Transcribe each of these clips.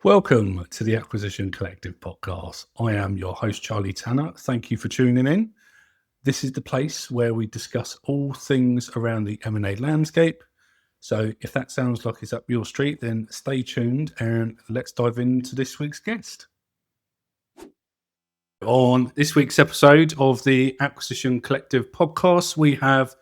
Welcome to the Acquisition Collective podcast. I am your host, Charlie Tanner. Thank you for tuning in. This is the place where we discuss all things around the M&A landscape. So if that sounds like it's up your street, then stay tuned and let's dive into this week's guest. On this week's episode of the Acquisition Collective podcast, we have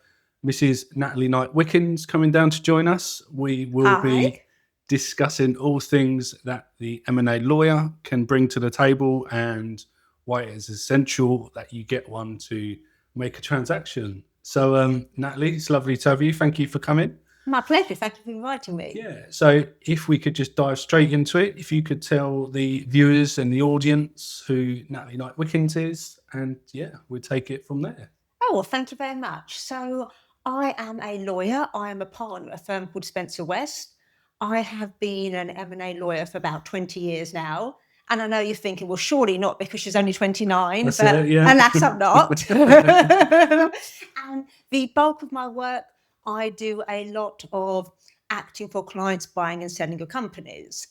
Mrs. Natalie Knight Wickens coming down to join us. We will be discussing all things that the M&A lawyer can bring to the table and why it is essential that you get one to make a transaction. So, Natalie, it's lovely to have you. Thank you for coming. My pleasure. Thank you for inviting me. Yeah. So if we could just dive straight into it, if you could tell the viewers and the audience who Natalie Knight Wickens is, and we'll take it from there. Oh, well, thank you very much. So I am a lawyer. I am a partner at a firm called Spencer West. I have been an M&A lawyer for about 20 years now. And I know you're thinking, well, surely not because she's only 29. That's it, yeah. Alas, I'm not. And the bulk of my work, I do a lot of acting for clients buying and selling your companies.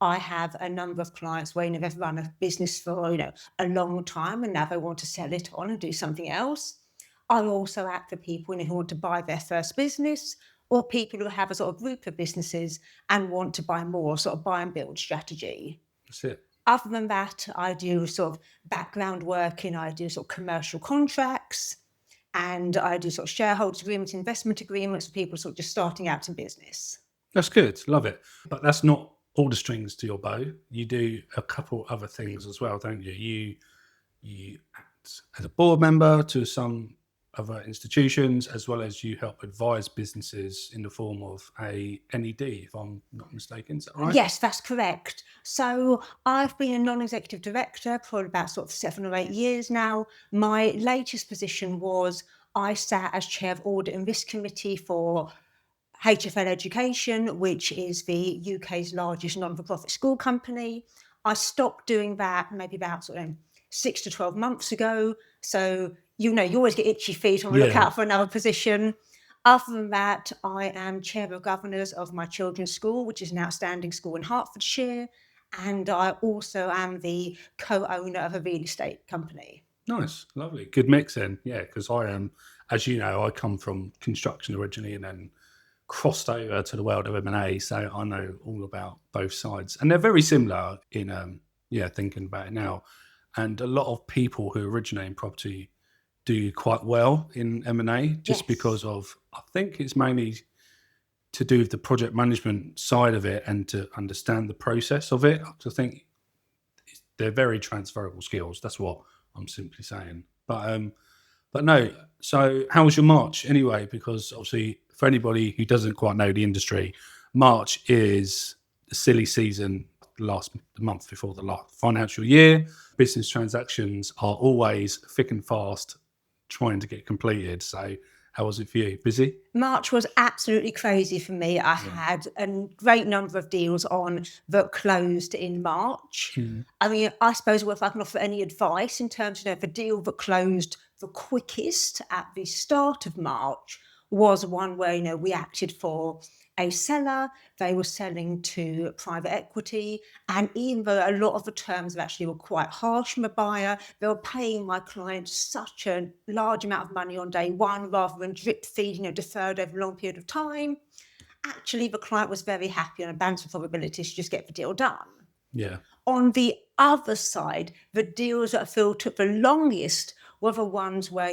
I have a number of clients where they've run a business for a long time and now they want to sell it on and do something else. I also act for people who want to buy their first business, or people who have a sort of group of businesses and want to buy more, sort of buy and build strategy. That's it. Other than that, I do sort of background work I do sort of commercial contracts, and I do sort of shareholders agreements, investment agreements for people sort of just starting out in business. That's good. Love it. But that's not all the strings to your bow. You do a couple other things as well, don't you? You act as a board member to some other institutions, as well as you help advise businesses in the form of a NED, if I'm not mistaken. Is that right? Yes, that's correct. So I've been a non-executive director for about sort of 7 or 8 years now. My latest position was I sat as chair of audit and risk committee for HFL Education, which is the UK's largest non-for-profit school company. I stopped doing that maybe about 6 to 12 months ago. So you always get itchy feet on the lookout for another position. Other than that, I am chair of governors of my children's school, which is an outstanding school in Hertfordshire. And I also am the co-owner of a real estate company. Nice, lovely. Good mix then. Yeah, because I am, as you know, I come from construction originally and then crossed over to the world of M&A. So I know all about both sides. And they're very similar in, thinking about it now. And a lot of people who originate in property do quite well in M&A just because of, I think it's mainly to do with the project management side of it and to understand the process of it. I think they're very transferable skills. That's what I'm simply saying. But no, so how was your March anyway? Because obviously for anybody who doesn't quite know the industry, March is the silly season, the month before the last financial year. Business transactions are always thick and fast trying to get completed. So how was it for you? Busy? March was absolutely crazy for me. I had a great number of deals on that closed in March. I mean, I suppose if I can offer any advice in terms of the deal that closed the quickest at the start of March was one where, we acted for a seller. They were selling to private equity. And even though a lot of the terms actually were quite harsh from a buyer, they were paying my client such a large amount of money on day one rather than drip feeding deferred over a long period of time. Actually, the client was very happy on a balance of probabilities to just get the deal done. Yeah. On the other side, the deals that I feel took the longest were the ones where,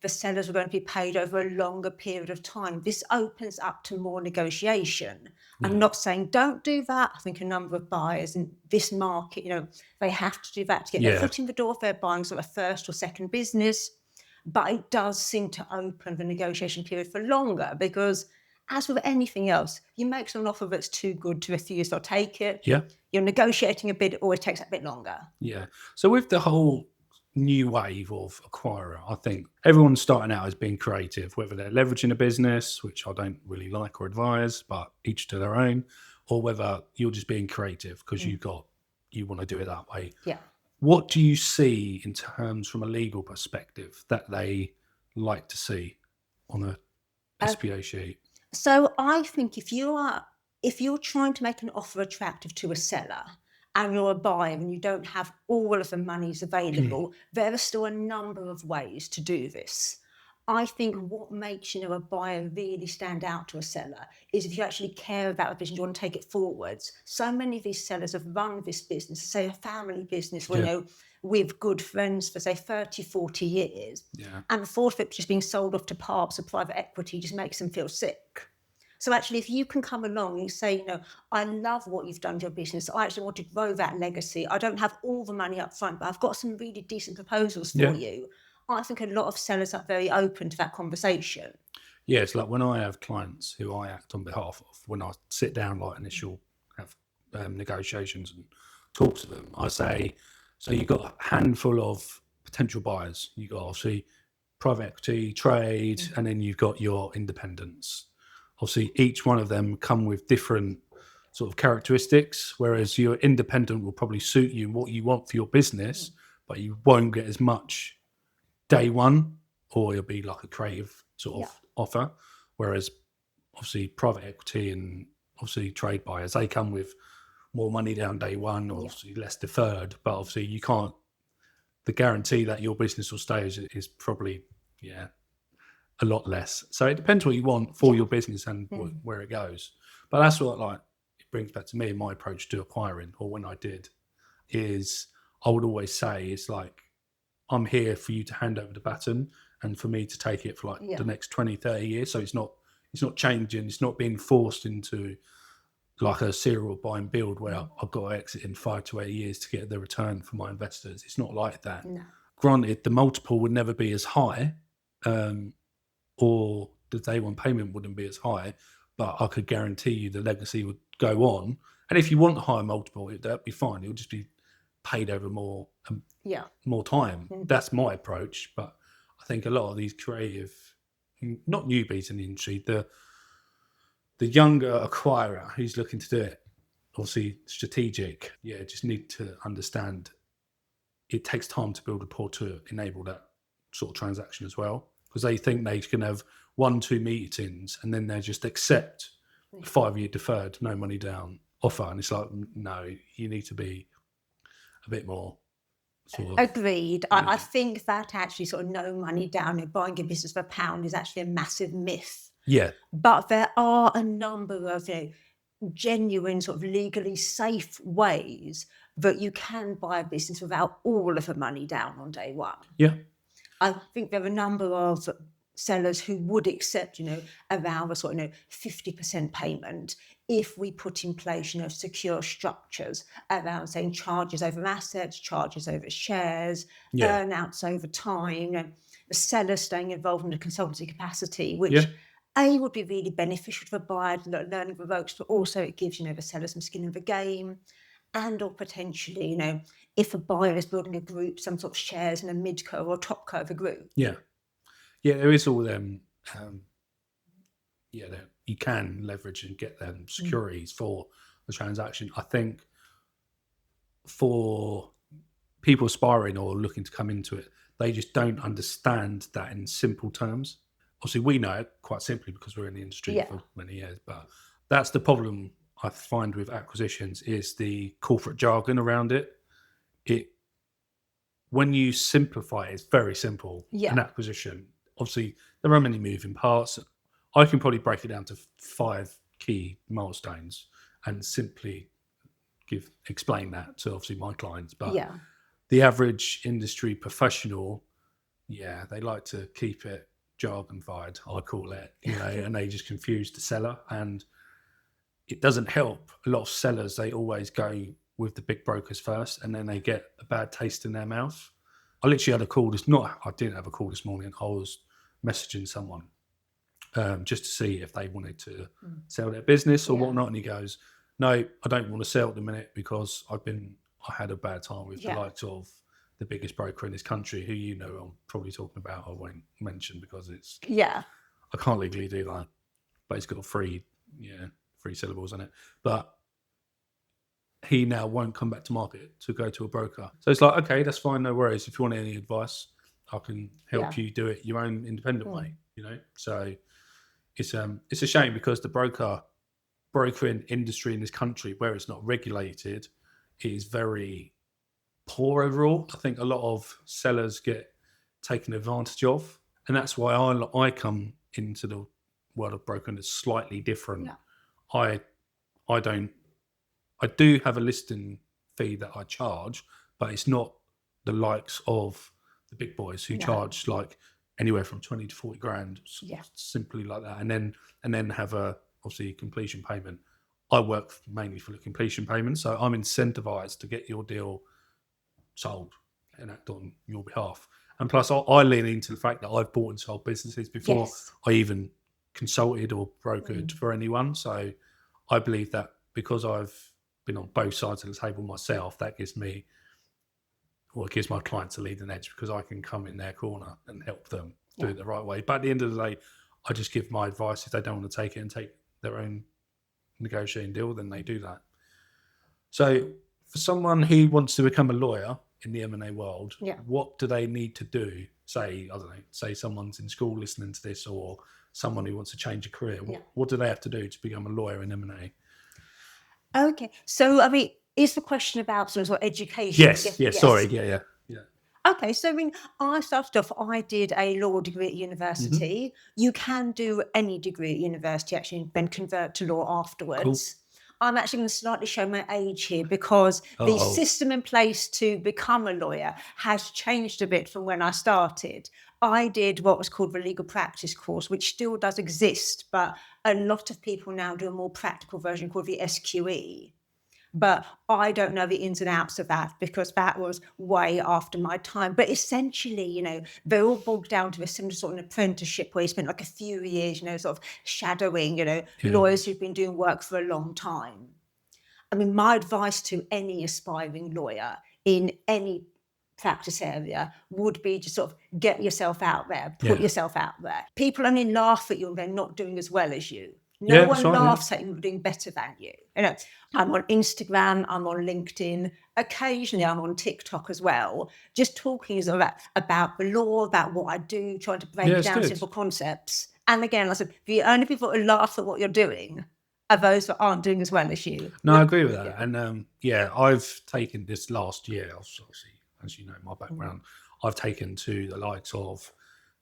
the sellers were going to be paid over a longer period of time. This opens up to more negotiation. I'm not saying don't do that. I think a number of buyers in this market, they have to do that to get their foot in the door if they're buying sort of a first or second business. But it does seem to open the negotiation period for longer because, as with anything else, you make an offer that's too good to refuse or take it. Yeah. You're negotiating a bit, it always takes a bit longer. Yeah. So with the whole new wave of acquirer, I think everyone's starting out as being creative, whether they're leveraging a business, which I don't really like or advise, but each to their own, or whether you're just being creative because you want to do it that way. Yeah. What do you see in terms from a legal perspective that they like to see on a SPA sheet? So I think if you are if you're trying to make an offer attractive to a seller and you're a buyer and you don't have all of the monies available, there are still a number of ways to do this. I think what makes, a buyer really stand out to a seller is if you actually care about a business, you want to take it forwards. So many of these sellers have run this business, say a family business, with good friends for say 30, 40 years. Yeah. And the thought of it just being sold off to PARPs or private equity just makes them feel sick. So actually, if you can come along and say, I love what you've done to your business. I actually want to grow that legacy. I don't have all the money up front, but I've got some really decent proposals for you. I think a lot of sellers are very open to that conversation. Yeah, it's like when I have clients who I act on behalf of, when I sit down like initial have negotiations and talk to them, I say, so you've got a handful of potential buyers. You've got obviously private equity, trade, and then you've got your independents. Obviously, each one of them come with different sort of characteristics, whereas your independent will probably suit you what you want for your business, but you won't get as much day one, or it'll be like a creative sort of offer. Whereas obviously private equity and obviously trade buyers, they come with more money down day one, or obviously less deferred, but obviously you can't, the guarantee that your business will stay is probably, a lot less. So it depends what you want for your business and where it goes. But that's what it brings back to me and my approach to acquiring, or when I did, is I would always say it's like, I'm here for you to hand over the baton and for me to take it for like the next 20, 30 years. So it's not changing. It's not being forced into like a serial buy and build where I've got to exit in 5 to 8 years to get the return for my investors. It's not like that. No. Granted, the multiple would never be as high, or the day one payment wouldn't be as high, but I could guarantee you the legacy would go on. And if you want a higher multiple, that'd be fine. It would just be paid over more time. That's my approach. But I think a lot of these creative, not newbies in the industry, the younger acquirer who's looking to do it, obviously strategic, just need to understand it takes time to build rapport to enable that sort of transaction as well, because they think they can have 1-2 meetings and then they just accept a 5-year deferred, no money down offer, and it's like, no, you need to be a bit more sort of. Agreed. I think that actually sort of no money down and buying a business for £1 is actually a massive myth. Yeah. But there are a number of genuine sort of legally safe ways that you can buy a business without all of the money down on day one. Yeah. I think there are a number of sellers who would accept, around a sort of 50% payment if we put in place, secure structures around saying charges over assets, charges over shares, earnouts over time, the seller staying involved in the consultancy capacity, which A, would be really beneficial for the buyer, learning the ropes, but also it gives, the seller some skin in the game. And or potentially, if a buyer is building a group, some sort of shares in a mid-co or top-co of a group. Yeah, there is all them. You can leverage and get them securities for the transaction. I think for people aspiring or looking to come into it, they just don't understand that in simple terms. Obviously, we know it quite simply because we're in the industry for many years, but that's the problem I find with acquisitions is the corporate jargon around it. When you simplify it, it's very simple. An acquisition. Obviously, there are many moving parts. I can probably break it down to 5 key milestones and simply explain that to obviously my clients. But the average industry professional, they like to keep it jargon-fied, I call it, and they just confuse the seller. And it doesn't help. A lot of sellers, they always go with the big brokers first, and then they get a bad taste in their mouth. I literally had a call. I didn't have a call this morning. I was messaging someone just to see if they wanted to sell their business or whatnot. And he goes, no, I don't want to sell at the minute because I had a bad time with the likes of the biggest broker in this country, who I'm probably talking about. I won't mention because it's I can't legally do that, but it's got 3 syllables in it. But he now won't come back to market to go to a broker. So it's like, okay, that's fine, no worries. If you want any advice, I can help you do it your own independent way. So it's a shame because the broker brokering industry in this country, where it's not regulated, is very poor overall. I think a lot of sellers get taken advantage of, and that's why I come into the world of brokering that's slightly different. Yeah. I do have a listing fee that I charge, but it's not the likes of the big boys who charge like anywhere from 20 to 40 grand, simply like that, and then have a obviously completion payment. I work mainly for the completion payment, so I'm incentivized to get your deal sold and act on your behalf. And plus, I lean into the fact that I've bought and sold businesses before I even consulted or brokered for anyone. So I believe that because I've been on both sides of the table myself, that gives me, or it gives my clients a leading edge, because I can come in their corner and help them do it the right way. But at the end of the day, I just give my advice. If they don't want to take it and take their own negotiating deal, then they do that. So for someone who wants to become a lawyer in the M&A world, what do they need to do? Say, I don't know, say someone's in school listening to this, or someone who wants to change a career. What do they have to do to become a lawyer in M&A? Okay. So, I mean, is the question about sort of education? Yes. Sorry. Yeah. Okay, so I mean, I started off, I did a law degree at university. You can do any degree at university, actually, then convert to law afterwards. Cool. I'm actually going to slightly show my age here, because the system in place to become a lawyer has changed a bit from when I started. I did what was called the legal practice course, which still does exist, but a lot of people now do a more practical version called the SQE. But I don't know the ins and outs of that, because that was way after my time. But essentially, you know, they're all bogged down to a similar sort of apprenticeship where you spend like a few years, you know, sort of shadowing, you know, lawyers who've been doing work for a long time. I mean, my advice to any aspiring lawyer in any practice area would be to sort of get yourself out there, put yourself out there. People only laugh at you when they're not doing as well as you. No one laughs at you doing better than you. You know, I'm on Instagram, I'm on LinkedIn, occasionally I'm on TikTok as well, just talking about the law, about what I do, trying to break down simple concepts. And again, I said, the only people who laugh at what you're doing are those that aren't doing as well as you. No, I agree with that. And I've taken this last year, obviously, as you know, my background, I've taken to the likes of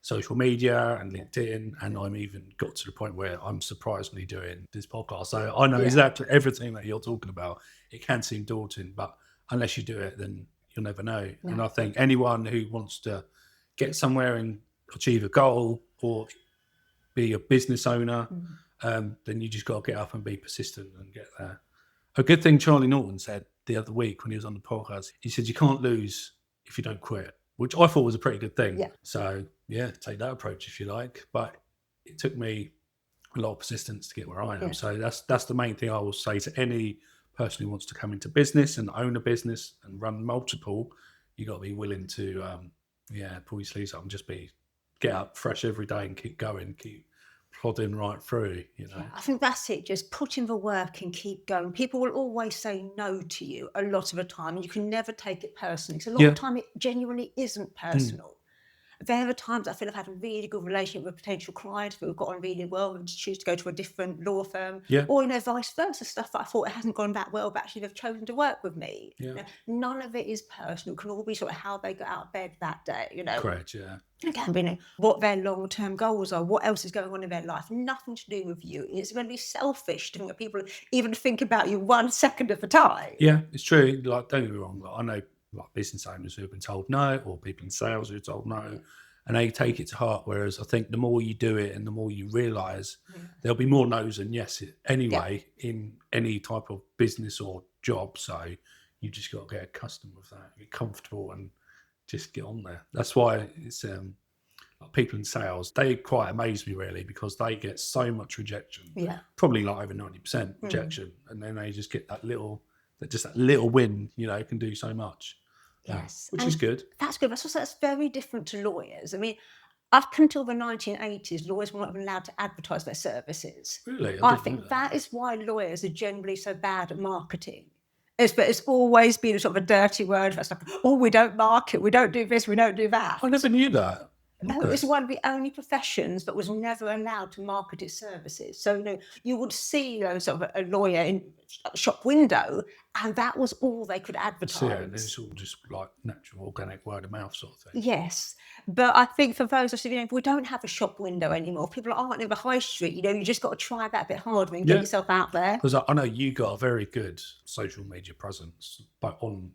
social media and LinkedIn, and I'm even got to the point where I'm surprisingly doing this podcast. So I know exactly everything that you're talking about. It can seem daunting, but unless you do it, then you'll never know. No. And I think anyone who wants to get somewhere and achieve a goal or be a business owner, then you just got to get up and be persistent and get there. A good thing Charlie Norton said the other week when he was on the podcast, he said, you can't lose if you don't quit, which I thought was a pretty good thing. Yeah. So, take that approach if you like. But it took me a lot of persistence to get where I am. Yeah. So that's the main thing I will say to any person who wants to come into business and own a business and run multiple. You got to be willing to, pull your sleeves up and just get up fresh every day and keep going, keep plodding right through, you know. I think that's it. Just put in the work and keep going. People will always say no to you a lot of the time, and you can never take it personally. So a lot of the time, it genuinely isn't personal. There are times I feel I've had a really good relationship with potential clients who have got on really well and choose to go to a different law firm, or, you know, vice versa, stuff that I thought it hasn't gone that well, but actually they've chosen to work with me. Yeah. You know, none of it is personal. It can all be sort of how they got out of bed that day, you know. Correct, yeah. Again, you know, what their long-term goals are, what else is going on in their life. Nothing to do with you. It's going to be selfish to think that people even think about you 1 second at a time. Yeah, it's true. Like, don't get me wrong. Like, I know like business owners who have been told no, or people in sales who are told no, and they take it to heart. Whereas I think the more you do it and the more you realise there'll be more no's than yeses anyway in any type of business or job. So you just got to get accustomed with that, get comfortable and just get on there. That's why it's like people in sales, they quite amaze me really, because they get so much rejection, probably like over 90% rejection, and then they just get that little win, you know, can do so much. Yes, which is good. That's good. That's very different to lawyers. I mean, up until the 1980s, lawyers were not even allowed to advertise their services. Really? I think that is why lawyers are generally so bad at marketing. It's always been a sort of a dirty word. It's like, oh, we don't market, we don't do this, we don't do that. I never knew that. It was one of the only professions that was never allowed to market its services. So, you would see, sort of a lawyer in a shop window, and that was all they could advertise. Yeah, and it's all just like natural, organic word of mouth sort of thing. Yes, but I think for those of us, if we don't have a shop window anymore, people aren't in the high street. You just got to try that a bit harder and get yourself out there. Because I know you got a very good social media presence, but on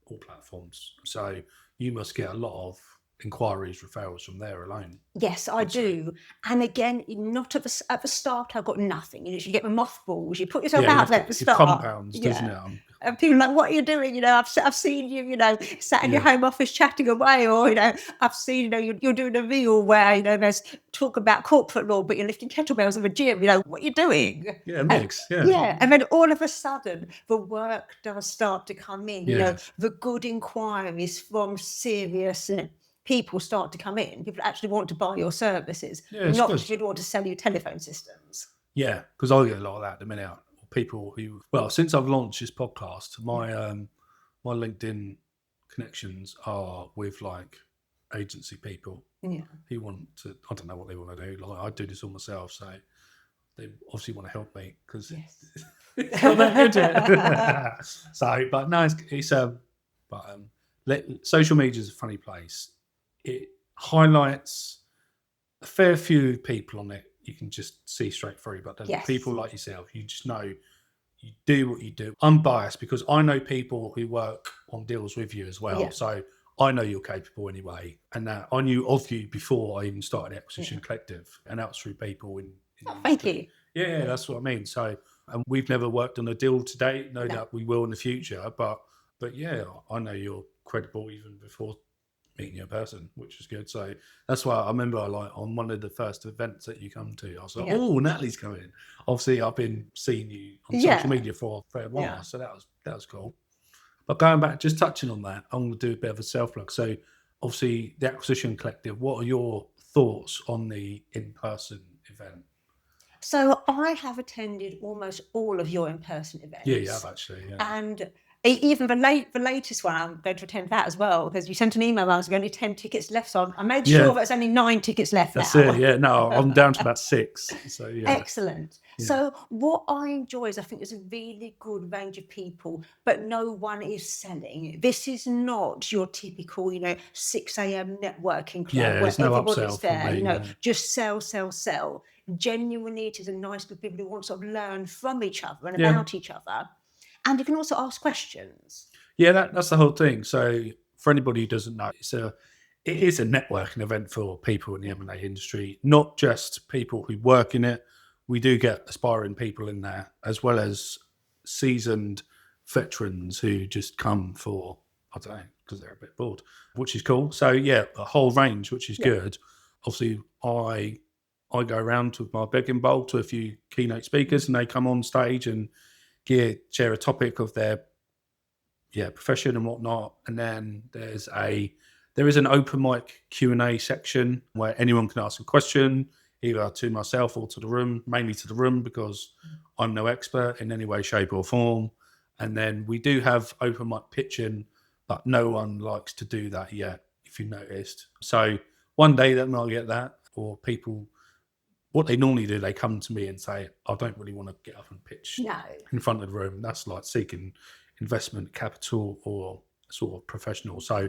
all platforms. So you must get a lot of inquiries, referrals from there alone. Yes, I do. And again, not at the start, I got nothing. You get the mothballs. You put yourself out there at the start. Compounds, doesn't it? And people are like, what are you doing? I've seen you, sat in your home office chatting away, or, I've seen, you're doing a reel where, there's talk about corporate law, but you're lifting kettlebells in the gym, what are you doing? Yeah, mix, Yeah, and then all of a sudden, the work does start to come in, the good inquiries from serious people start to come in. People actually want to buy your services, not just want to sell you telephone systems. Yeah, because I get a lot of that at the minute. People who, since I've launched this podcast, my my LinkedIn connections are with like agency people who want to, I don't know what they want to do. Like I do this all myself, so they obviously want to help me because so, but no, it's social media is a funny place. It highlights a fair few people on it. You can just see straight through, but then people like yourself, you just know you do what you do. I'm biased because I know people who work on deals with you as well. So I know you're capable anyway. And that I knew of you before I even started Acquisition Collective. And that was through people in thank you. Yeah, that's what I mean. So, and we've never worked on a deal to date. No doubt we will in the future. But yeah, I know you're credible even before meeting you in person, which is good. So that's why I remember on one of the first events that you come to, I was like, oh, Natalie's coming. Obviously, I've been seeing you on social media for a fair while. So that was cool. But going back, just touching on that, I'm going to do a bit of a self-plug. So obviously, the Acquisition Collective, what are your thoughts on the in-person event? So I have attended almost all of your in-person events. Yeah, you have actually. Yeah. And even the latest one, I'm going to attend that as well, because you sent an email, there's only 10 tickets left. So I made sure there's only 9 tickets left now. That's it, yeah. No, I'm down to about 6. So yeah. Excellent. Yeah. So what I enjoy is I think there's a really good range of people, but no one is selling. This is not your typical, 6 a.m. networking club where there's no everybody's upsell there, for me, just sell. Genuinely, it is a nice group of people who want to sort of learn from each other and about each other. And you can also ask questions. Yeah, that's the whole thing. So for anybody who doesn't know, it is a networking event for people in the M&A industry, not just people who work in it. We do get aspiring people in there, as well as seasoned veterans who just come for, I don't know, because they're a bit bored, which is cool. So yeah, a whole range, which is good. Obviously, I go around with my begging bowl to a few keynote speakers, and they come on stage and share a topic of their profession and whatnot. And then there is an open mic Q&A section where anyone can ask a question, either to myself or to the room, mainly to the room because I'm no expert in any way, shape or form. And then we do have open mic pitching, but no one likes to do that yet, if you noticed. So one day they might get that, or people, what they normally do, they come to me and say, I don't really want to get up and pitch in front of the room. That's like seeking investment capital or sort of professional. So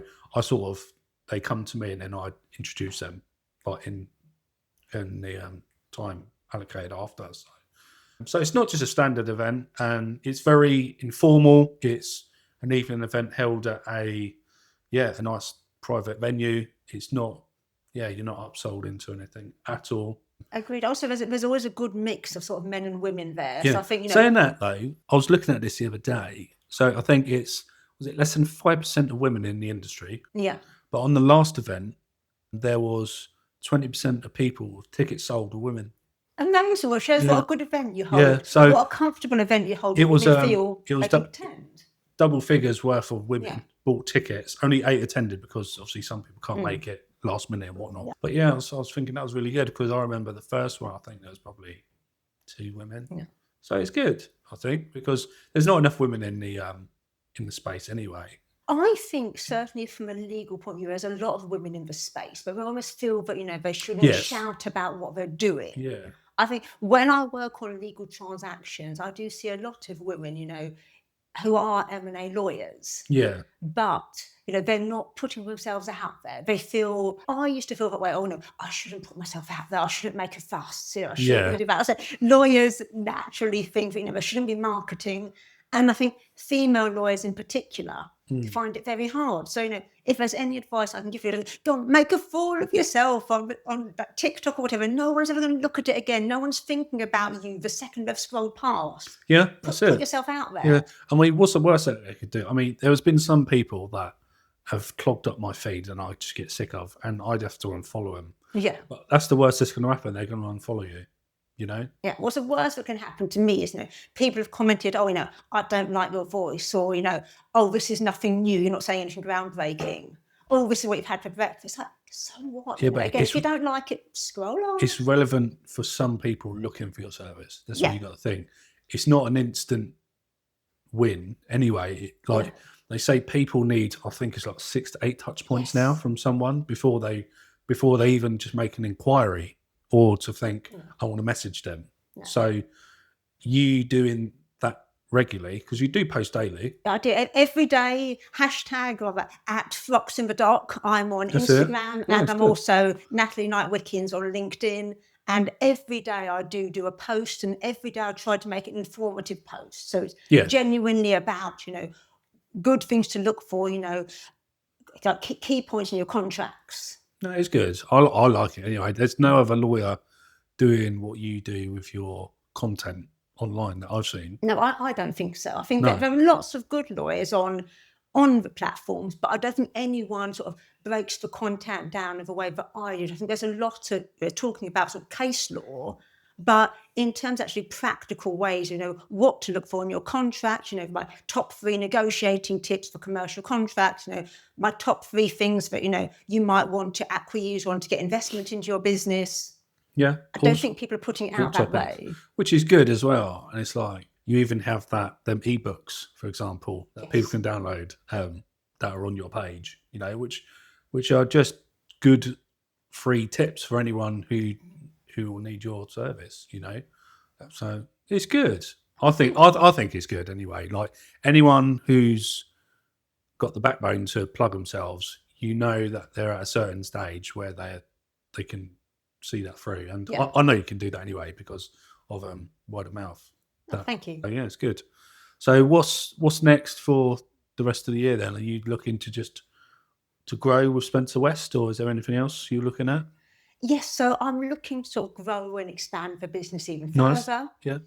they come to me and then I introduce them like in the time allocated after. So it's not just a standard event, and it's very informal. It's an evening event held at a nice private venue. It's not, you're not upsold into anything at all. Agreed. Also, there's always a good mix of sort of men and women there. Yeah. So I think, Saying that though, I was looking at this the other day. So I think was it less than 5% of women in the industry? Yeah. But on the last event, there was 20% of people with tickets sold were women. And that also shows what a good event you hold. Yeah. So what a comfortable event you hold. It was attend. Double figures worth of women bought tickets. Only 8 attended because obviously some people can't make it last minute and whatnot. Yeah. But I was thinking that was really good because I remember the first one, I think there was probably 2 women. Yeah. So it's good, I think, because there's not enough women in the space anyway. I think certainly from a legal point of view, there's a lot of women in the space, but we almost feel that, they shouldn't Yes. shout about what they're doing. Yeah. I think when I work on legal transactions, I do see a lot of women, who are M&A lawyers, Yeah. but, they're not putting themselves out there. They feel, I used to feel that way, oh no, I shouldn't put myself out there. I shouldn't make a fuss. I shouldn't do that. So lawyers naturally think that, they shouldn't be marketing. And I think female lawyers in particular find it very hard. So, if there's any advice I can give you, don't make a fool of yourself on that TikTok or whatever. No one's ever going to look at it again. No one's thinking about you the second they've scrolled past. Yeah, that's it. Put yourself out there. Yeah. I mean, what's the worst that they could do? I mean, there's been some people that have clogged up my feed and I just get sick of, and I'd have to unfollow them. Yeah. But that's the worst that's going to happen. They're going to unfollow you. Yeah, what's the worst that can happen to me is, people have commented, oh, I don't like your voice, or, oh, this is nothing new, you're not saying anything groundbreaking. Oh, this is what you've had for breakfast. Like, so what? Yeah, but again, if you don't like it, scroll on. It's relevant for some people looking for your service. That's what you got to think. It's not an instant win anyway. They say people need, I think it's like 6 to 8 touch points now from someone before they even just make an inquiry or to think, I want to message them. No. So you doing that regularly, because you do post daily. I do every day, hashtag or at Flocks in the Dock. I'm on Instagram and I'm also Natalie Knight Wickens on LinkedIn. And every day I do a post, and every day I try to make it an informative post. So it's genuinely about, good things to look for, like key points in your contracts. No, it's good. I like it anyway. There's no other lawyer doing what you do with your content online that I've seen. No, I don't think so. I think that there are lots of good lawyers on the platforms, but I don't think anyone sort of breaks the content down in the way that I do. I think there's a lot of talking about sort of case law, but in terms of actually practical ways, what to look for in your contract, my top 3 negotiating tips for commercial contracts, my top 3 things that, you might want to acquire or want to get investment into your business. Yeah. I don't think people are putting it out that way. Which is good as well. And it's like, you even have them ebooks, for example, that people can download that are on your page, which are just good free tips for anyone who will need your service, So it's good. I think it's good anyway. Like anyone who's got the backbone to plug themselves, that they're at a certain stage where they can see that through. And I know you can do that anyway because of word of mouth. Thank you. So, yeah, it's good. So what's next for the rest of the year then? Are you looking to grow with Spencer West, or is there anything else you're looking at? Yes, so I'm looking to sort of grow and expand the business even further. Yeah.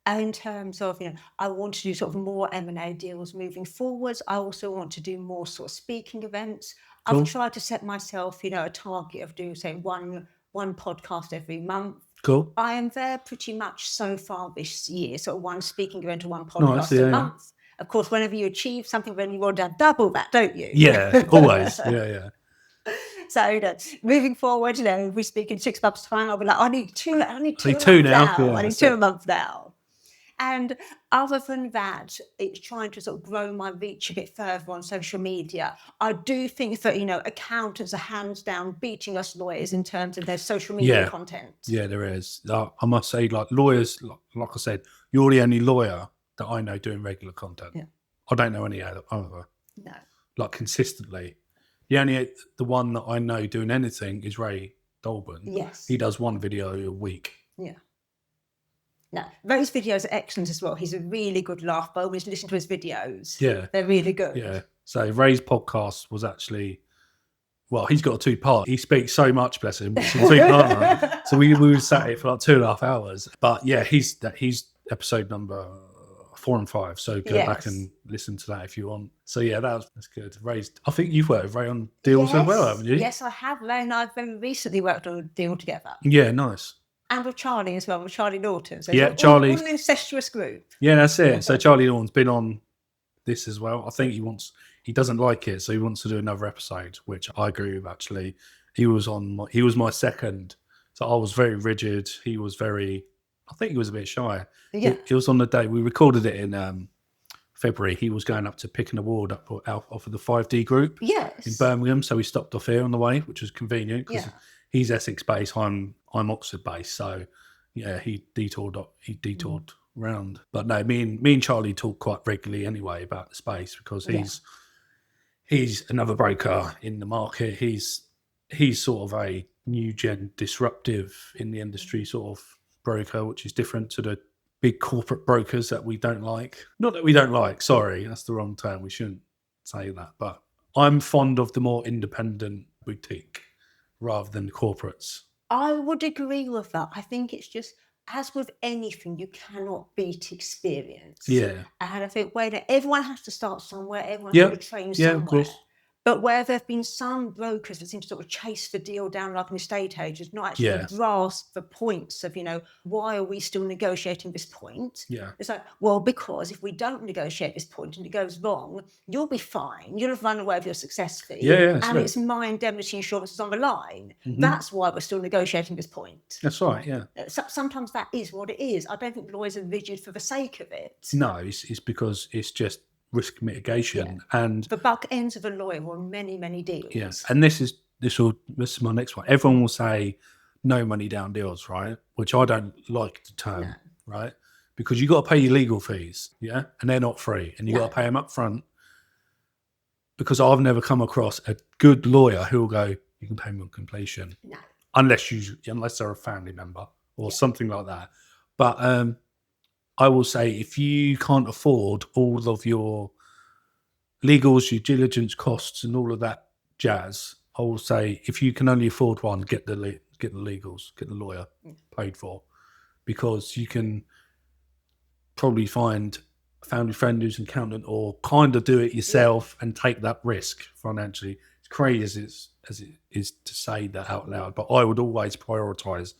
In terms of, I want to do sort of more M&A deals moving forwards. I also want to do more sort of speaking events. Cool. I've tried to set myself, a target of doing, say, one podcast every month. Cool. I am there pretty much so far this year, sort of one speaking event or one podcast a month. Of course, whenever you achieve something, then you want to double that, don't you? Yeah, always. Yeah. So moving forward, if we speak in 6 months' time, I'll be like, I need two now. I need 2 a month now. And other than that, it's trying to sort of grow my reach a bit further on social media. I do think that, accountants are hands down beating us lawyers in terms of their social media content. Yeah, there is. I must say, like lawyers, like I said, you're the only lawyer that I know doing regular content. Yeah. I don't know any other. No. Like consistently. The one that I know doing anything is Ray Dolben. Yes. He does 1 video a week. Yeah. No, those videos are excellent as well. He's a really good laugh. I always listen to his videos. Yeah. They're really good. Yeah. So Ray's podcast was actually, he's got a 2-part. He speaks so much, bless him. So we were sat here for like 2.5 hours. But yeah, he's episode number 4 and 5. So go back and listen to that if you want. So yeah, that's good. Ray's, I think you've worked with Ray on deals as well, haven't you? Yes, I have. Ray and I've very recently worked on a deal together. Yeah, nice. And with Charlie as well, with Charlie Norton. So Charlie. All an incestuous group. Yeah, that's it. So Charlie Norton's been on this as well. I think he doesn't like it, so he wants to do another episode, which I agree with actually. He was my second. So I was very rigid. He was I think he was a bit shy. Yeah. He was on the day. We recorded it in February, he was going up to pick an award up off of the 5D group Yes. in Birmingham. So we stopped off here on the way, which was convenient because Yeah. he's Essex based. I'm Oxford based. So yeah, he detoured round. But no, me and Charlie talk quite regularly anyway about the space because he's another broker in the market. He's sort of a new gen disruptive in the industry sort of broker, which is different to the big corporate brokers that we don't like. Not that we don't like, sorry, that's the wrong term. We shouldn't say that. But I'm fond of the more independent boutique rather than the corporates. I would agree with that. I think it's just, as with anything, you cannot beat experience. Yeah. And I think everyone has to start somewhere, everyone's Yeah. got to train Yeah, somewhere. of course. But where there have been some brokers that seem to sort of chase the deal down like an estate agent, not actually Yeah. grasp the points of, why are we still negotiating this point? Yeah. It's like, well, because if we don't negotiate this point and it goes wrong, you'll be fine. You'll have run away with your success fee. Yeah, and it's my indemnity insurance is on the line. That's why we're still negotiating this point. That's right, yeah. Sometimes that is what it is. I don't think lawyers are rigid for the sake of it. No, it's because it's just risk mitigation and the buck ends of a lawyer on many, many deals. Yes, and this is my next one. Everyone will say no money down deals, right? Which I don't like the term, right? Because you got to pay your legal fees, yeah, and they're not free, and you got to pay them up front. Because I've never come across a good lawyer who will go, "You can pay me on completion," unless they're a family member or something like that. But I will say, if you can't afford all of your legals, your diligence costs, and all of that jazz, I will say, if you can only afford one, get the legals, get the lawyer paid for, because you can probably find a family friend who's an accountant or kind of do it yourself and take that risk financially. It's crazy as it is to say that out loud, but I would always prioritise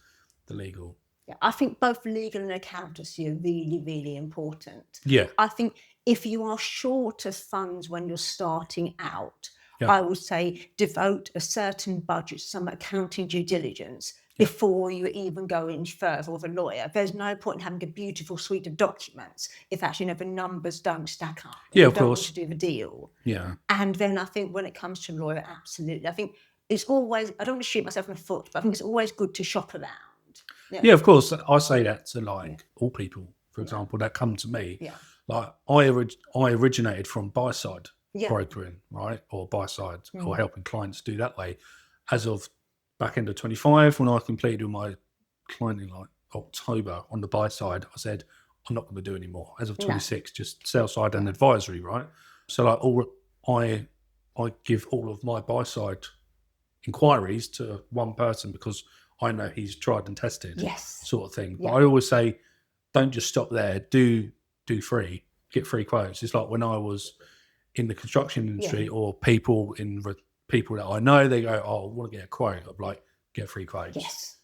the legal. Yeah, I think both legal and accountancy are really, really important. Yeah. I think if you are short of funds when you're starting out, I would say devote a certain budget to some accounting due diligence before you even go any further with a lawyer. There's no point in having a beautiful suite of documents if actually the numbers don't stack up. Yeah, you of don't course. Want to do the deal. Yeah. And then I think when it comes to a lawyer, absolutely. I think it's always, I don't want to shoot myself in the foot, but I think it's always good to shop around. Yeah, of course. I say that to all people, for example, that come to me. Yeah. Like I originated from buy side brokering, right, or buy side, or helping clients do that way. As of back end of 25, when I completed my client in October on the buy side, I said I'm not going to do any more. As of 26, just sell side and advisory, right? So I give all of my buy side inquiries to one person because I know he's tried and tested, sort of thing. But I always say, don't just stop there. Do free, get free quotes. It's like when I was in the construction industry, or people that I know, they go, "Oh, I want to get a quote." I'm like, get free quotes. Yes,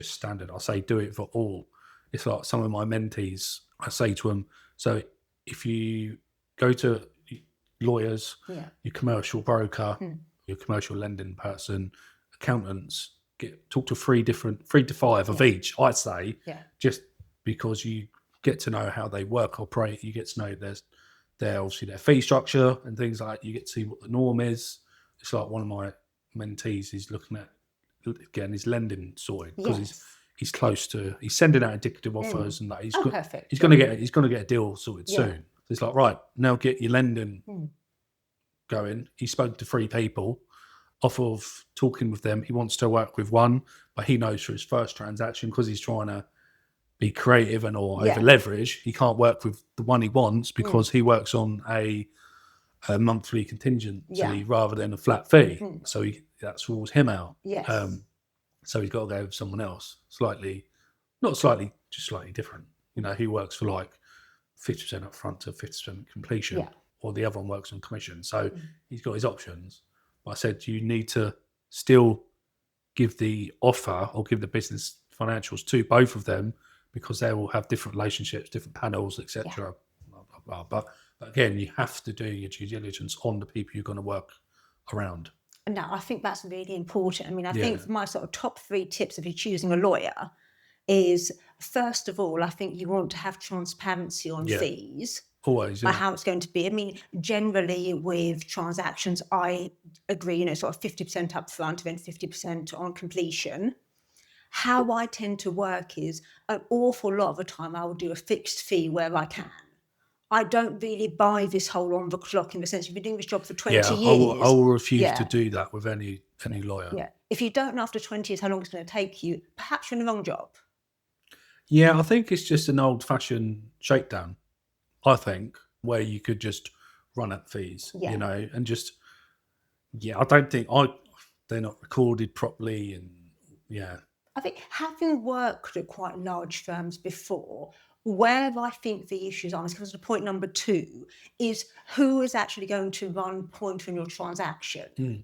it's standard. I say, do it for all. It's like some of my mentees. I say to them, so if you go to lawyers, your commercial broker, your commercial lending person, accountants, talk to three to five of each, I'd say, just because you get to know how they work, operate, you get to know their obviously their fee structure and things like that. You get to see what the norm is. It's like one of my mentees is looking at getting his lending sorted because he's close to, he's sending out indicative offers and that he's going to get a deal sorted soon. So it's like, right, now get your lending going. He spoke to 3 people. Off of talking with them, he wants to work with one, but he knows for his first transaction, because he's trying to be creative and or over leverage, he can't work with the one he wants because he works on a monthly contingency rather than a flat fee. So that rules him out. So he's got to go with someone else, just slightly different. He works for like 50% up front to 50% completion, or the other one works on commission. So he's got his options. I said, you need to still give the offer or give the business financials to both of them, because they will have different relationships, different panels, etc. But again, you have to do your due diligence on the people you're going to work around. No, I think that's really important. I mean, I think my sort of top 3 tips if you're choosing a lawyer is, first of all, I think you want to have transparency on fees. Always, by yeah. how it's going to be. I mean, generally with transactions, I agree, sort of 50% up front and then 50% on completion. How I tend to work is an awful lot of the time I will do a fixed fee where I can. I don't really buy this whole on the clock in the sense, you've been doing this job for 20 Yeah, years. I will refuse to do that with any lawyer. Yeah. If you don't know after 20 years how long it's going to take you, perhaps you're in the wrong job. Yeah, I think it's just an old-fashioned shakedown, I think, where you could just run up fees, Yeah. and just, I don't think they're not recorded properly, and I think having worked at quite large firms before, where I think the issues are, because point number 2 is who is actually going to run point on your transaction.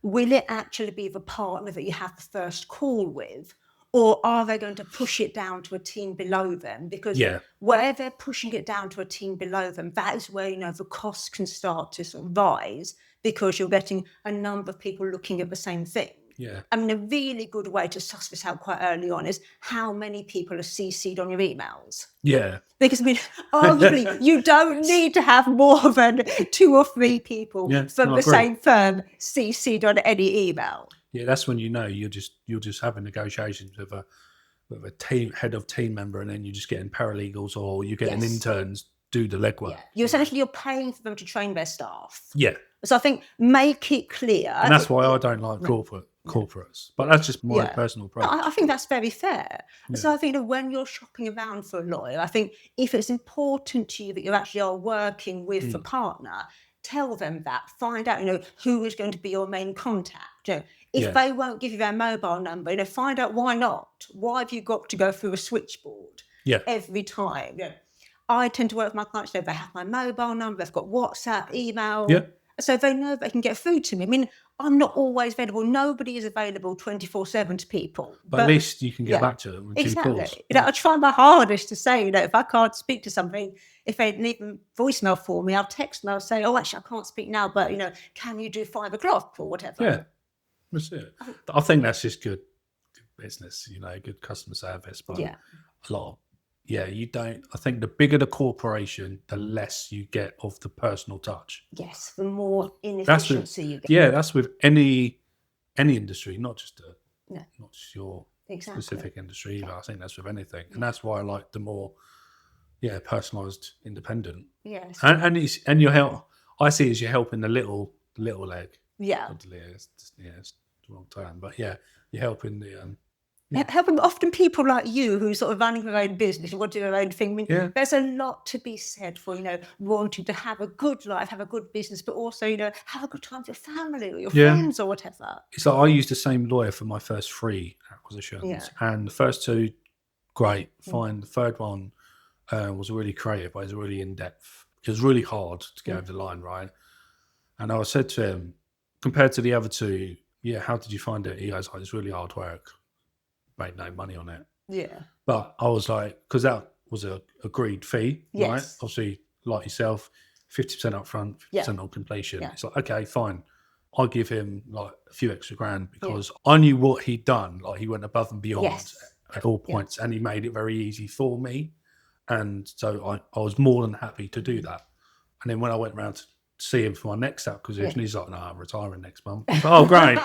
Will it actually be the partner that you have the first call with, or are they going to push it down to a team below them? Because where they're pushing it down to a team below them, that is where the costs can start to sort of rise, because you're getting a number of people looking at the same thing. Yeah. I mean, a really good way to suss this out quite early on is how many people are CC'd on your emails. Yeah. Because, I mean, arguably, you don't need to have more than 2 or 3 people from the same firm CC'd on any email. Yeah, that's when you're just having negotiations with a team head of team member, and then you're just getting paralegals or you're getting interns do the legwork. Yeah. You're paying for them to train their staff. Yeah. So I think make it clear. And that's why I don't like corporates. But that's just my personal approach. No, I think that's very fair. So I think that when you're shopping around for a lawyer, I think if it's important to you that you actually are working with a partner, tell them that. Find out, who is going to be your main contact. If they won't give you their mobile number, find out why not. Why have you got to go through a switchboard every time? I tend to work with my clients, they have my mobile number, they've got WhatsApp, email. So they know they can get through to me. I mean, I'm not always available. Nobody is available 24/7 to people. But at least you can get back to them. Exactly. I try my hardest to say, if I can't speak to something, if they leave a voicemail for me, I'll text them. I'll say, oh, actually, I can't speak now, but, can you do 5 o'clock or whatever? Yeah, that's it. I think that's just good business, good customer service. But a lot of, you don't. I think the bigger the corporation, the less you get of the personal touch. Yes, the more inefficiency you get. Yeah, that's with any industry, not just your specific industry either. I think that's with anything, and that's why I like the more, personalised, independent. Yes, and your help. I see as you're helping the little leg. Yeah, it's the wrong term, but you're helping the. Helping often people like you who sort of running their own business and want to do their own thing. I mean, there's a lot to be said for, wanting to have a good life, have a good business, but also, have a good time with your family or your friends or whatever. It's like I used the same lawyer for my first 3 acquisitions. And the first 2, great, fine. The third one was really creative, but it was really in-depth. It was really hard to get over the line, right? And I said to him, compared to the other 2, how did you find it? He goes, it's really hard work. Made no money on it. Yeah. But I was like, because that was a agreed fee, right? Obviously, like yourself, 50% up front, 50% on completion. It's like, okay, fine. I'll give him like a few extra grand because I knew what he'd done. Like he went above and beyond at all points and he made it very easy for me. And so I was more than happy to do that. And then when I went around to see him for my next acquisition, he's like, no, I'm retiring next month. Oh, great.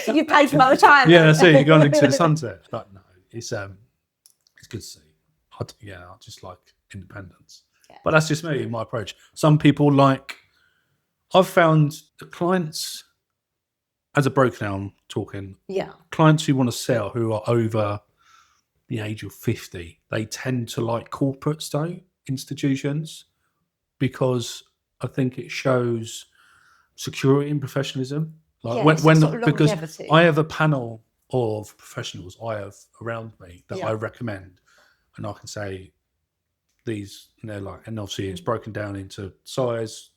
You paid for my retirement. Yeah, that's it. You're going into the sunset. Like, no, it's good to see. I just like independence. Yeah. But that's just me, my approach. Some people I've found the clients, as a broker now I'm talking, clients who want to sell who are over the age of 50, they tend to like corporates though, institutions, because I think it shows security and professionalism. Like because I have a panel of professionals I have around me that I recommend, and I can say these, and obviously it's broken down into size,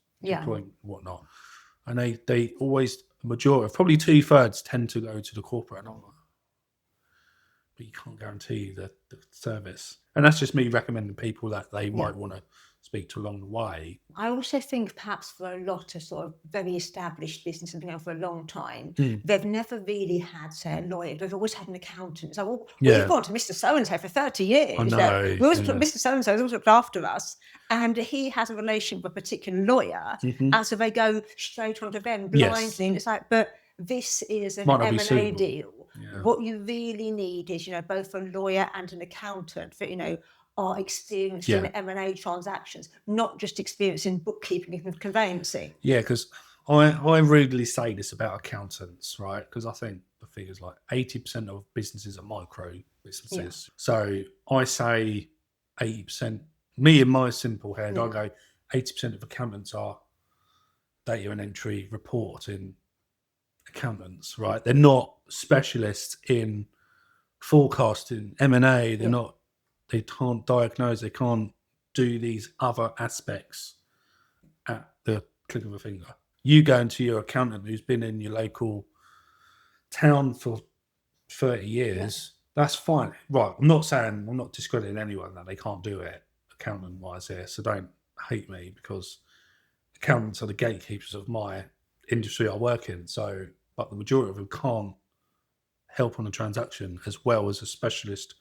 point, whatnot, and they always majority, probably 2/3 tend to go to the corporate, and I'm like, but you can't guarantee the service, and that's just me recommending people that they might want to speak to along the way. I also think perhaps for a lot of sort of very established businesses and been around for a long time, they've never really had, say, a lawyer. They've always had an accountant. So, well, we've gone to Mr. So-and-so for 30 years. I know. We always put Mr. So-and-so has always looked after us. And he has a relationship with a particular lawyer. And so they go straight onto them blindly. And it's like, but this is an M&A deal. Yeah. What you really need is, both a lawyer and an accountant for, are experienced in M&A transactions, not just experience in bookkeeping and conveyancing. Yeah, because I regularly say this about accountants, right? Because I think the figure's like 80% of businesses are micro businesses. Yeah. So I say 80%. Me in my simple head, I go 80% of accountants are data and entry reporting accountants, right? They're not specialists in forecasting, M&A. They're not. They can't diagnose. They can't do these other aspects at the click of a finger. You go into your accountant who's been in your local town for 30 years, that's fine. Right, I'm not discrediting anyone that they can't do it accountant-wise here, so don't hate me, because accountants are the gatekeepers of my industry I work in. So, but the majority of them can't help on a transaction as well as a specialist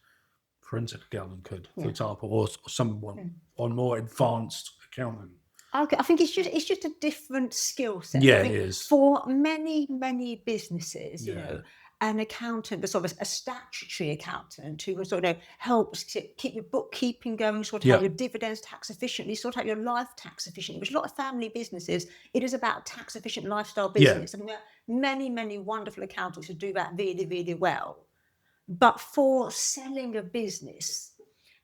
forensic accountant could, for example, or someone on more advanced accountant. I think it's just a different skill set. Yeah, it is. For many businesses, an accountant, sort of a statutory accountant who sort of helps to keep your bookkeeping going, sort out your dividends tax efficiently, sort out your life tax efficiently, which a lot of family businesses, it is about tax efficient lifestyle business. I mean, there are many wonderful accountants who do that really well. But for selling a business,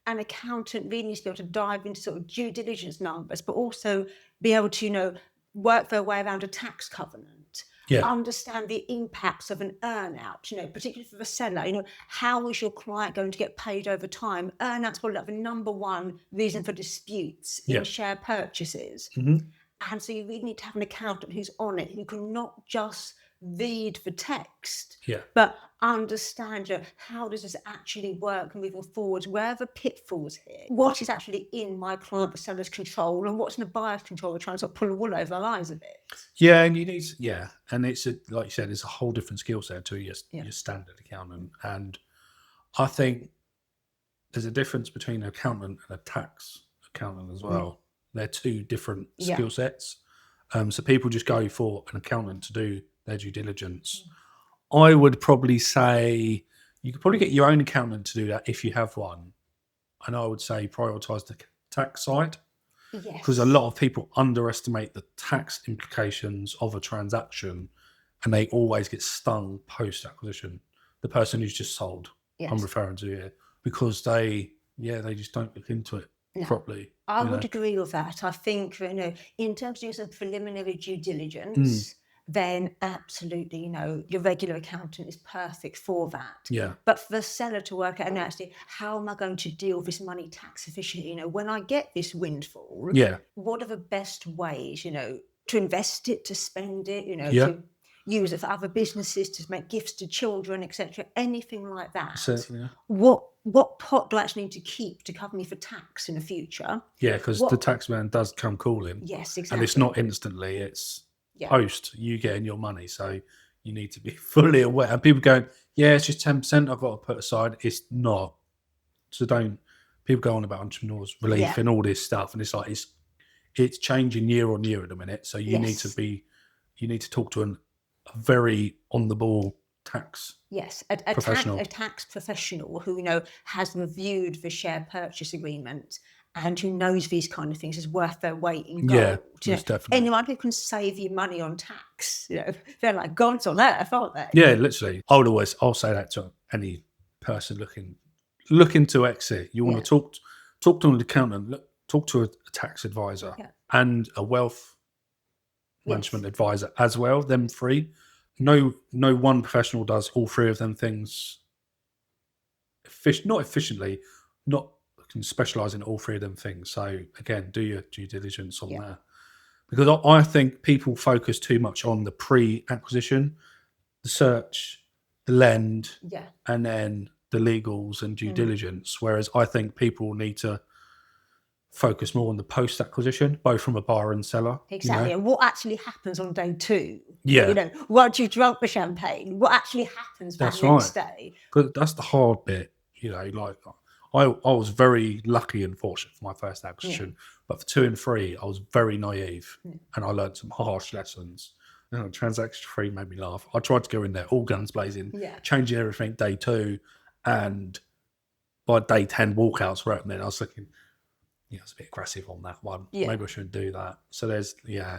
an accountant really needs to be able to dive into sort of due diligence numbers, but also be able to, work their way around a tax covenant, understand the impacts of an earnout, particularly for the seller. How is your client going to get paid over time? Earnouts probably like the number one reason for disputes in share purchases. And so you really need to have an accountant who's on it, who can not just read the text, but understand how does this actually work moving forward, where are the pitfalls here, what is actually in my client, the seller's control, and what's in the buyer's control. We're trying to sort of pull the wool over our eyes a bit. Yeah, and you need, and it's like you said, it's a whole different skill set to your standard accountant. And I think there's a difference between an accountant and a tax accountant as well. They're two different skill sets. So people just go for an accountant to do their due diligence. I would probably say you could probably get your own accountant to do that if you have one. And I would say prioritise the tax side, because a lot of people underestimate the tax implications of a transaction, and they always get stung post-acquisition. The person who's just sold, I'm referring to here, because they just don't look into it properly. I would agree with that. I think, in terms of some preliminary due diligence, then absolutely, your regular accountant is perfect for that. Yeah. But for the seller to work out, actually, how am I going to deal with this money tax efficiently? When I get this windfall, what are the best ways, to invest it, to spend it, to use it for other businesses, to make gifts to children, etc., anything like that. Certainly, What pot do I actually need to keep to cover me for tax in the future? Yeah, because the tax man does come calling. Yes, exactly. And it's not instantly, it's post you getting your money. So you need to be fully aware. And people going, it's just 10% I've got to put aside. It's not. So people go on about entrepreneurs relief and all this stuff. And it's like, it's changing year on year at the minute. So you need to talk to a very on the ball tax professional. A tax professional who has reviewed the share purchase agreement and who knows these kind of things is worth their weight in gold. Definitely. Anyone who can save you money on tax, they're like gods on earth, aren't they? Yeah, literally. I'll say that to any person looking to exit. You want to talk to an accountant, talk to a tax advisor and a wealth management advisor as well. Them three. No one professional does all three of them things not efficiently, not can specialise in all three of them things. So again, do your due diligence on that. Because I think people focus too much on the pre-acquisition, the search, the lend, and then the legals and due diligence. Whereas I think people need to focus more on the post-acquisition, both from a buyer and seller. Exactly. And what actually happens on day 2? Yeah. Once you've drunk the champagne, what actually happens that next day? Because that's the hard bit, like I was very lucky and fortunate for my first acquisition, but for 2 and 3, I was very naive and I learned some harsh lessons. Transaction 3 made me laugh. I tried to go in there all guns blazing, changing everything day 2, and by day 10 walkouts were opening. I was thinking, it's a bit aggressive on that one. Maybe I shouldn't do that. So there's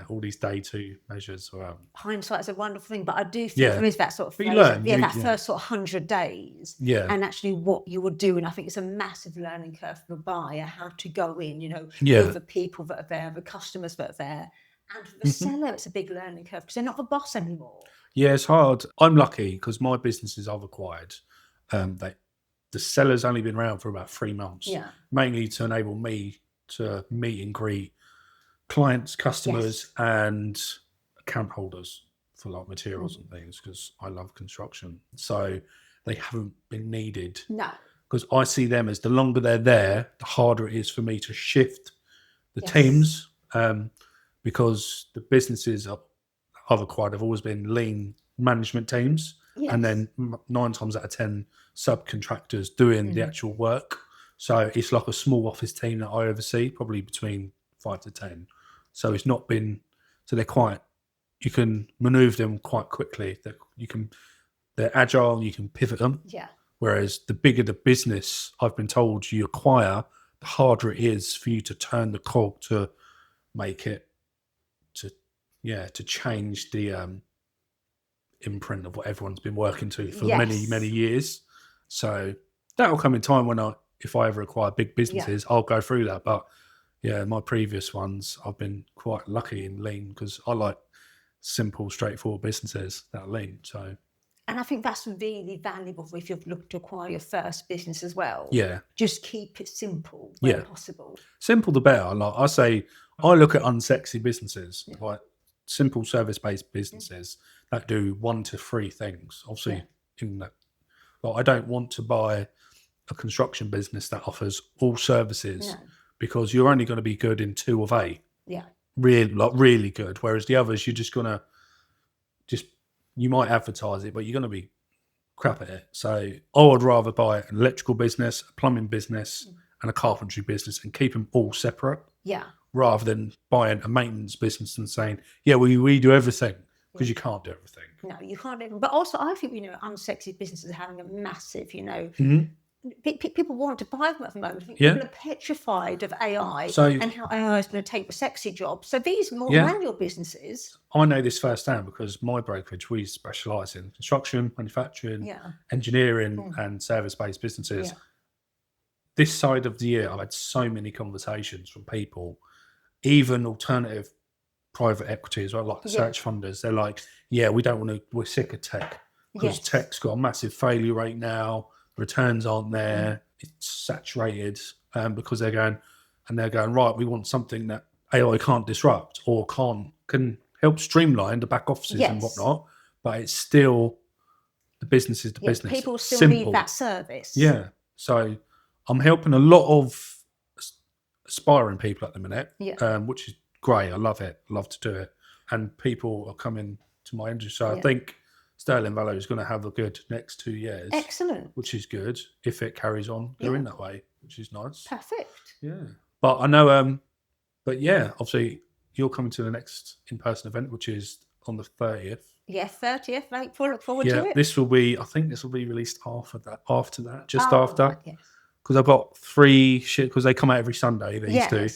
all these day 2 measures. Hindsight is a wonderful thing, but I do think there is that sort of phase, that first sort of 100 days, and actually what you would do. And I think it's a massive learning curve for the buyer, how to go in, with the people that are there, the customers that are there, and for the seller, it's a big learning curve because they're not the boss anymore. Yeah, it's hard. I'm lucky because my businesses I've acquired, the seller's only been around for about 3 months, mainly to enable me to meet and greet clients, customers, and account holders for like materials and things, because I love construction. So they haven't been needed. No. Because I see them as the longer they're there, the harder it is for me to shift the teams, because the businesses I've acquired have always been lean management teams, and then 9 times out of 10 subcontractors doing the actual work. So it's like a small office team that I oversee, probably between 5 to 10. So it's not been, so you can maneuver them quite quickly. They're agile, you can pivot them. Yeah. Whereas the bigger the business, I've been told, you acquire, the harder it is for you to turn the cog to make it, to change the imprint of what everyone's been working to for many, many years. So that'll come in time if I ever acquire big businesses, I'll go through that. But my previous ones, I've been quite lucky in lean because I like simple, straightforward businesses that are lean. So, and I think that's really valuable if you're looking to acquire your first business as well. Yeah. Just keep it simple where possible. Simple the better. Like I say, I look at unsexy businesses, like simple service-based businesses that do 1 to 3 things. Obviously, in that, I don't want to buy a construction business that offers all services because you're only going to be good in 2 of 8. Yeah. Really good. Whereas the others, you're just going to you might advertise it, but you're going to be crap at it. So I would rather buy an electrical business, a plumbing business, and a carpentry business and keep them all separate. Yeah. Rather than buying a maintenance business and saying, we do everything, because you can't do everything. No, you can't even. But also, I think, unsexy businesses are having a massive, people want to buy them at the moment. I think people are petrified of AI and how AI is going to take the sexy job. So these more manual businesses. I know this firsthand because my brokerage, we specialise in construction, manufacturing, engineering, and service-based businesses. This side of the year, I've had so many conversations from people, even alternative private equity as well, like the search funders. They're like, we're sick of tech because tech's got a massive failure rate now. Returns aren't there. It's saturated because they're going, right, we want something that AI can't disrupt or can help streamline the back offices and whatnot, but it's still, the business is the business. People still need that service. Yeah. So I'm helping a lot of aspiring people at the minute, which is great. I love it. Love to do it. And people are coming to my industry. So I think Sterling Vallow is going to have a good next 2 years. Excellent. Which is good if it carries on going that way, which is nice. Perfect. Yeah. But I know, obviously you're coming to the next in-person event, which is on the 30th. Yeah, 30th. Look forward to it. I think this will be released after that, after. Yes. Because I've got 3 because they come out every Sunday, these 2.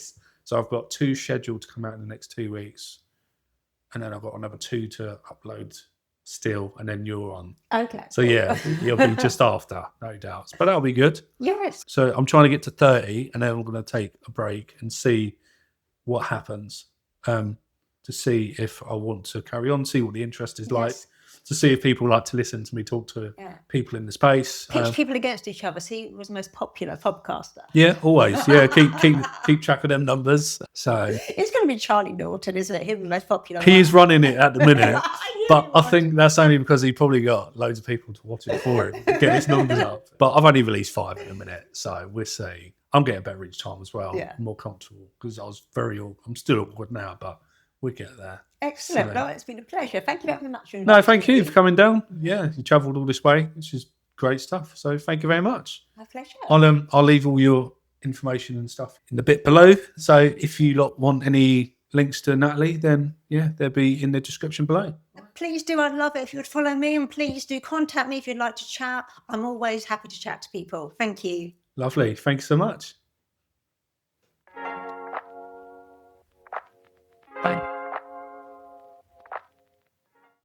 So I've got 2 scheduled to come out in the next 2 weeks. And then I've got another 2 to upload still, and then you're on. Okay. So you'll be just after, no doubts. But that'll be good. Yes. So I'm trying to get to 30, and then I'm going to take a break and see what happens, to see if I want to carry on, see what the interest is like, to see if people like to listen to me talk to people in the space. Pitch people against each other. See who was the most popular podcaster. Yeah, always. Yeah, keep track of them numbers. So it's going to be Charlie Norton, isn't it? Him the most popular. He is running it at the minute. But I think that's only because he probably got loads of people to watch it for him, get his numbers up. But I've only released 5 in a minute, so we'll see. I'm getting better each time as well. Yeah. More comfortable because I'm still awkward now, but we'll get there. Excellent. No, it's been a pleasure. Thank you very much. No, thank you for coming down. Yeah, you travelled all this way, which is great stuff. So thank you very much. My pleasure. I'll leave all your information and stuff in the bit below. So if you lot want any links to Natalie, then yeah, they'll be in the description below. Please do. I'd love it if you would follow me, and please do contact me if you'd like to chat. I'm always happy to chat to people. Thank you. Lovely. Thanks so much.